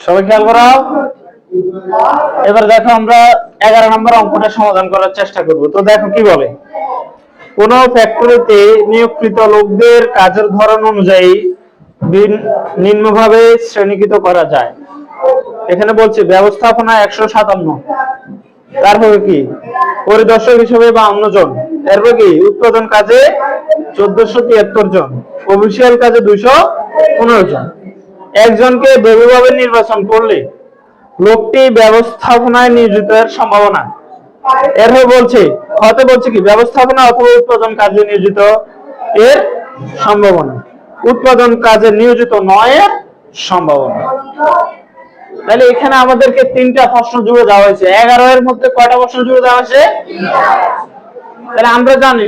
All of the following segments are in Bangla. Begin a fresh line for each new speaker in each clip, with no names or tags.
সবাই খেয়াল করাও। এবার দেখো আমরা 11 নম্বর অঙ্কটা সমাধান করার চেষ্টা করব। তো দেখো কি বলে, কোন ফ্যাক্টরিতে নিয়োগকৃত লোকদের কাজের ধরন অনুযায়ী নিম্নভাবে শ্রেণীকৃত করা যায়। এখানে বলছে ব্যবস্থাপনা 157, তারপরে কি পরিদর্শক হিসেবে 52 জন, এরপর কি উৎপাদন কাজে 1473 জন, অফিসিয়াল কাজে 215 জন। একজনকে বেগুভাবে নির্বাচন করলে লোকটি ব্যবস্থাপনায় নিয়োজিতের সম্ভাবনা। এরপর বলছে হতে বলছে কি ব্যবস্থাপনা অথবা উৎপাদন কাজে নিয়োজিত এর সম্ভাবনা, উৎপাদন কাজে নিয়োজিত নয় এর সম্ভাবনা। তাহলে এখানে আমাদেরকে 3টা প্রশ্ন জুড়ে দেওয়া হয়েছে। 11 এর মধ্যে কয়টা প্রশ্ন জুড়ে দেওয়া হয়েছে? তাহলে আমরা জানি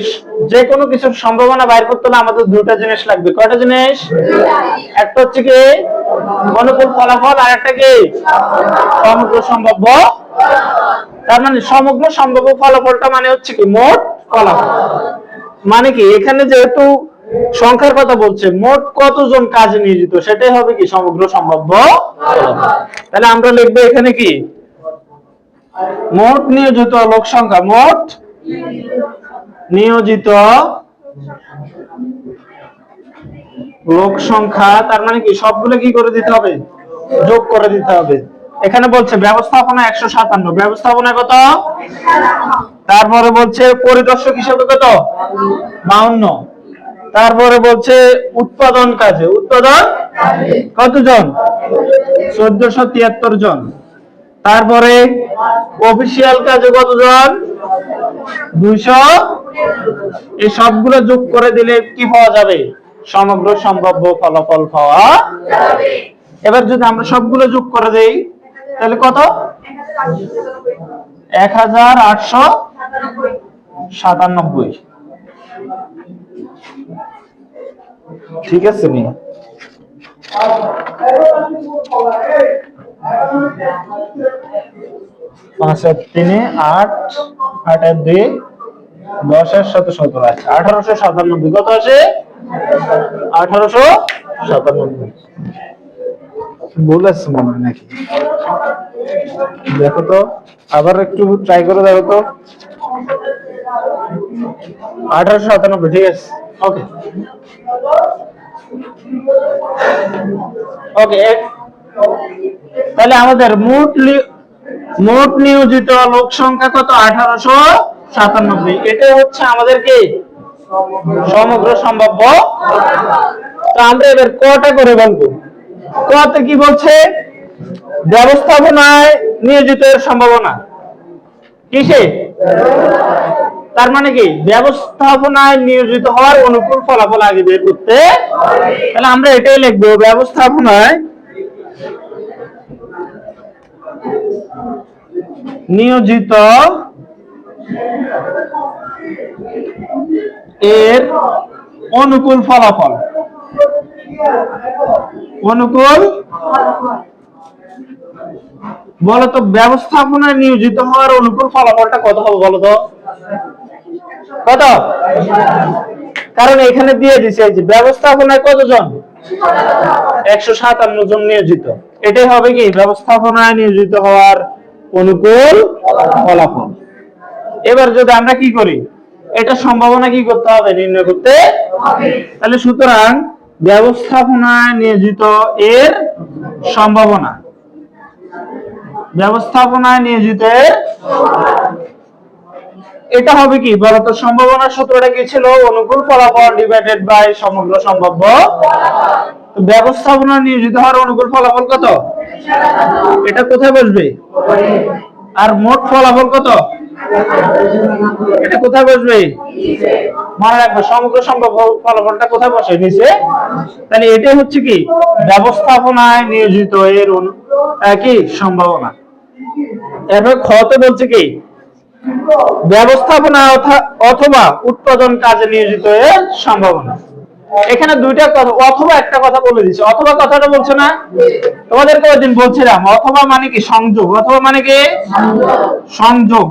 যে কোনো কিছুর সম্ভাবনা বাইর করতে হলে আমাদের দুটো জিনিস লাগবে। কয়টা জিনিস? একটা হচ্ছে কি অনুকূল ফলাফল, আর একটা কি সমগ্র সম্ভাব্য। তার মানে সমগ্র সম্ভাব্য ফলাফলটা মানে হচ্ছে কি মোট ফলাফল। মানে কি এখানে যেহেতু সংখ্যার কথা বলছে, মোট কতজন কাজে নিয়োজিত সেটাই হবে কি সমগ্র সম্ভাব্য ফলাফল। তাহলে আমরা লিখবো এখানে কি মোট নিয়োজিত লোক সংখ্যা, মোট নিয়োজিত লোক সংখ্যা। তার মানে কি সবগুলো কি করে দিতে হবে? যোগ করে দিতে হবে। এখানে বলছে ব্যবস্থাপনা 157, ব্যবস্থাপনা কত? তারপরে বলছে পরিদর্শক হিসেবে কত? 52। তারপরে বলছে উৎপাদন কাজে, উৎপাদন কতজন? 1473 জন। তারপরে অফিসিয়াল কাজে কতজন? 200। এই সবগুলো যোগ করে দিলে কি পাওয়া যাবে? সমগ্র সম্ভাব্য ফলাফল পাওয়া যাবে। এবার যদি আমরা সবগুলো যোগ করে দেই তাহলে কত? 1897। ঠিক আছে নি? 5 আর 3 8, 8 আর 2 10 আর 7 17 আছে 1897। কত আছে? 1897। ভুল আছে মনে হয় নাকি? দেখো তো, আবার একটু ট্রাই করে দেখো তো। 1897, ঠিক আছে। ওকে ওকে। তাহলে আমাদের মোট নিয়োজিত লোক সংখ্যা কত? 1897। এটা হচ্ছে আমাদের কি সমগ্র সম্ভাব্য। তো আমরা এবার কটা করে বলবো। কতে কি বলছে? ব্যবস্থাপনায় নিয়োজিত এর সম্ভাবনা কিসে? তার মানে কি ব্যবস্থাপনায় নিয়োজিত হওয়ার অনুকূল ফলাফল আগে বের করতে। তাহলে আমরা এটাই লিখবো, ব্যবস্থাপনায় নিয়োজিত এর অনুকূল ফলাফল। অনুকূল বলতো ব্যবস্থাপনায় নিয়োজিত হওয়ার অনুকূল ফলাফলটা কত হবে বলতো? কত? কারণ এখানে দিয়ে দিছে যে ব্যবস্থাপনায় কতজন? 157 জন নিয়োজিত। এটাই হবে কি ব্যবস্থাপনায় নিয়োজিত হওয়ার অনুকূল ফলাফল। এবার যদি আমরা কি করি, এটা সম্ভাবনা কি করতে হবে? নির্ণয় করতে হবে। তাহলে সুতরাং ব্যবস্থাপনায় নিয়োজিত এর সম্ভাবনা, ব্যবস্থাপনায় নিয়োজিত এর এটা হবে কি বলতো? সম্ভাবনার সূত্রটা কি ছিল? অনুকূল ফলাফল ডিভাইডেড বাই সমগ্র সম্ভাব্য। তো ব্যবস্থাপনা নিয়োজিত হওয়ার অনুকূল ফলাফল কত? এটা কোথায় বসবে? আর মোট ফলাফল কত? এটা কোথায় বসবে? মনে রাখবে সমগ্র সম্ভাব্য ফলাফলটা কোথায় বসে? নিচে। তাহলে এটাই হচ্ছে কি ব্যবস্থাপনায় নিয়োজিত এর কি সম্ভাবনা। এরপর খতে বলছে কি ব্যবস্থাপনা অথবা উৎপাদন কাজে নিয়োজিত এর সম্ভাবনা। এখানে দুইটা কথা, অথবা একটা কথা বলে দিচ্ছে। অথবা কথাটা বলছে না তোমাদেরকে ওইদিন বলছিলাম, অথবা মানে কি সংযোগ। অথবা মানে কি সংযোগ,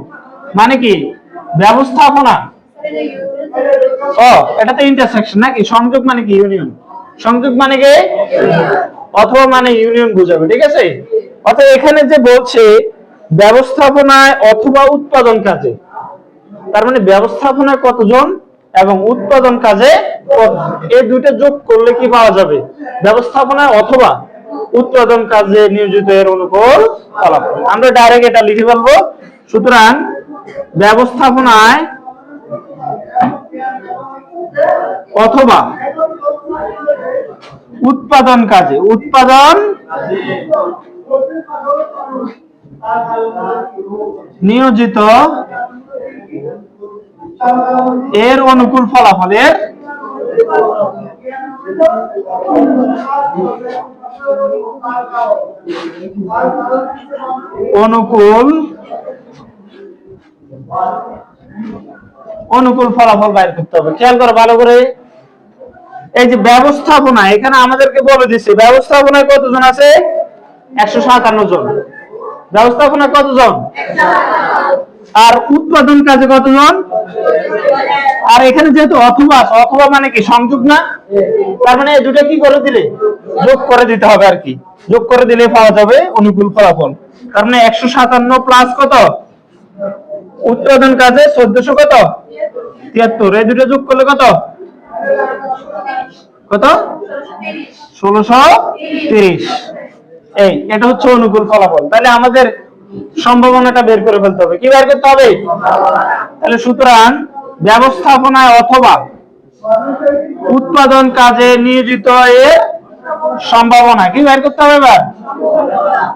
মানে কি ব্যবস্থাপনা। ও এটা তো ইন্টারসেকশন নাকি? সংযোগ মানে কি ইউনিয়ন। সংযোগ মানে কি অথবা মানে ইউনিয়ন বুঝাবে। ঠিক আছে। অর্থাৎ এখানে যে বলছে ব্যবস্থাপনায় অথবা উৎপাদন কাজে, তার মানে ব্যবস্থাপনায় কতজন এবং উৎপাদন কাজে এই দুইটা যোগ করলে কি পাওয়া যাবে? ব্যবস্থাপনায় অথবা উৎপাদন কাজে নিয়োজিত এর অনুকূল ফলাফল। আমরা ডাইরেক্ট এটা লিখে ফেলবো। সুতরাং ব্যবস্থাপনায় অথবা উৎপাদন কাজে নিয়োজিত এর অনুকূল ফলাফলের অনুকূল ফলাফল বাইর করতে হবে। খেয়াল করো ভালো করে, এই যে ব্যবস্থাপনা এখানে আমাদেরকে বলে দিচ্ছে ব্যবস্থাপনায় কতজন আছে? 157 জন। ব্যবস্থাপনায় কতজন? আর উৎপাদন কাজে কতজন? আর এখানে যেহেতু অথবা, অথবা মানে কি সংযোগ না, তার মানে এই দুটো কি করে দিলে যোগ করে দিতে হবে আর কি, যোগ করে দিলে পাওয়া যাবে অনুকূল ফলাফল। তার মানে 157 প্লাস কত উৎপাদন কাজে 1400 কত 73, এই দুটো যোগ করলে কত কত 1630। এই এটা হচ্ছে অনুকূল ফলাফল। তাহলে আমাদের সম্ভাবনাটা বের করে ফেলতে হবে। কি বের করতে হবে? তাহলে সুতরাং ব্যবস্থাপনায় অথবা উৎপাদন কাজে নিয়োজিত এর সম্ভাবনা কি বের করতে হবে এবার?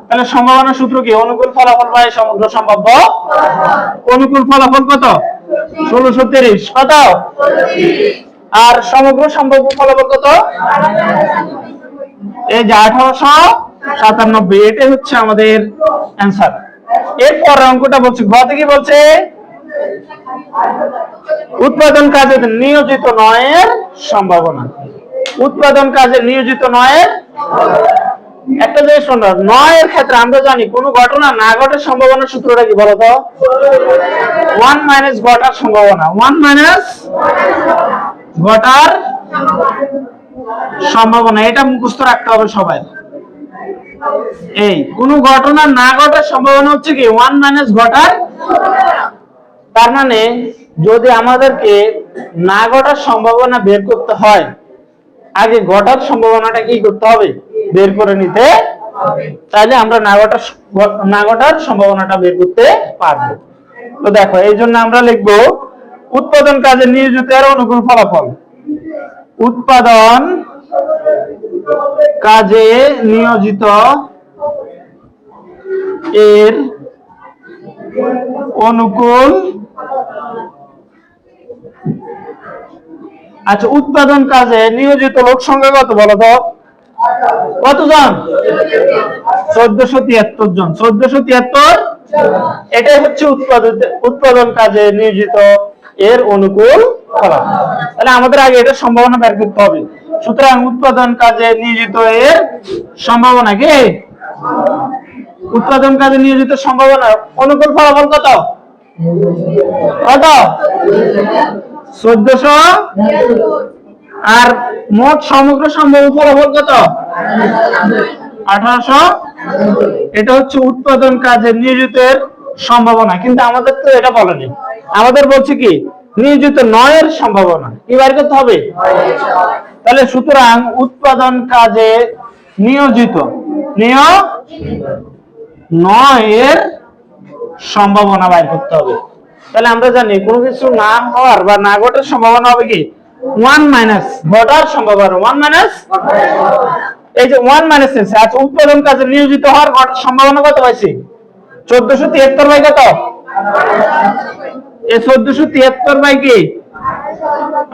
তাহলে সম্ভাবনা সূত্র কি? অনুকূল ফলাফল বাই সমগ্র সম্ভাব্য। অনুকূল ফলাফল কত? 1630 কত? আর সমগ্র সম্ভাব্য ফলাফল কত? এই যে 1897। এটাই হচ্ছে আমাদের অ্যানসার। এরপর অঙ্কটা বলছে গতে কি বলছে? উৎপাদন কাজে নিয়োজিত নয়ের সম্ভাবনা। উৎপাদন কাজে নিয়োজিত নয়ের একটা জিনিস শোনো, নয়ের ক্ষেত্রে আমরা জানি কোন ঘটনা না ঘটার সম্ভাবনার সূত্রটা কি বলতো? 1 মাইনাস ঘটার সম্ভাবনা। 1 মাইনাস ঘটার সম্ভাবনা, এটা মুখস্থ রাখতে হবে সবাই। এই কোন ঘটনা না ঘটার সম্ভাবনা হচ্ছে কি 1 মাইনাস ঘটার। তার মানে যদি আমাদেরকে না ঘটার সম্ভাবনা বের করতে হয়, আগে ঘটার সম্ভাবনাটা কি করতে হবে? বের করে নিতে হবে। তাহলে আমরা না ঘটার সম্ভাবনাটা বের করতে পারবো। তো দেখো, এই জন্য আমরা লিখবো উৎপাদন কাজে নিয়োজিত এর অনুকূল ফলাফল। উৎপাদন কাজে নিয়োজিত এর অনুকূল, আচ্ছা উৎপাদন কাজে নিয়োজিত লোক সংখ্যা কত বলো তো? কতজন? 1473 জন। 1473, এটাই হচ্ছে উৎপাদন কাজে নিয়োজিত এর অনুকূল ফলাফল। তাহলে আমাদের আগে এটা সম্ভাবনা বের করতে হবে। সুতরাং উৎপাদন কাজে নিয়োজিত এর সম্ভাবনা কি? উৎপাদন কাজে নিয়োজিত সম্ভাবনা অনুকূল ফলাফল কত? কত? 1400। আর মোট সমগ্র সম্ভাব্য ফলাফল কত? 1800। এটা হচ্ছে উৎপাদন কাজে নিয়োজিতের সম্ভাবনা। কিন্তু আমাদের তো এটা বলেনি, আমাদের বলছে কি নিয়োজিত নয়ের সম্ভাবনা। কি বের করতে হবে? তাহলে সুতরাং উৎপাদন কাজে নিয়োজিত নয়ের সম্ভাবনা বের করতে হবে। তাহলে আমরা জানি কোনো কিছু না হওয়ার বা না ঘটার সম্ভাবনা হবে কি 1 মাইনাস ঘটার সম্ভাবনা 1 মাইনাস, এই যে 1 মাইনাস আছে। আচ্ছা উৎপাদন কাজে নিয়োজিত হওয়ার সম্ভাবনা কত পাইছি? 1473 বাই কত? এই 1473 বাই কি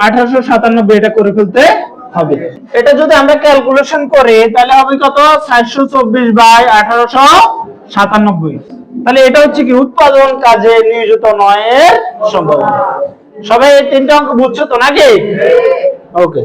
1897, এটা করে ফেলতে হবে। এটা যদি আমরা ক্যালকুলেশন করি তাহলে হবে কত? 424 বাই 1897। তাহলে এটা হচ্ছে কি উৎপাদন কাজে নিয়োজিত নয়ের সম্ভাবনা। সবাই এই তিনটা অঙ্ক বুঝছো তো নাকি? ওকে।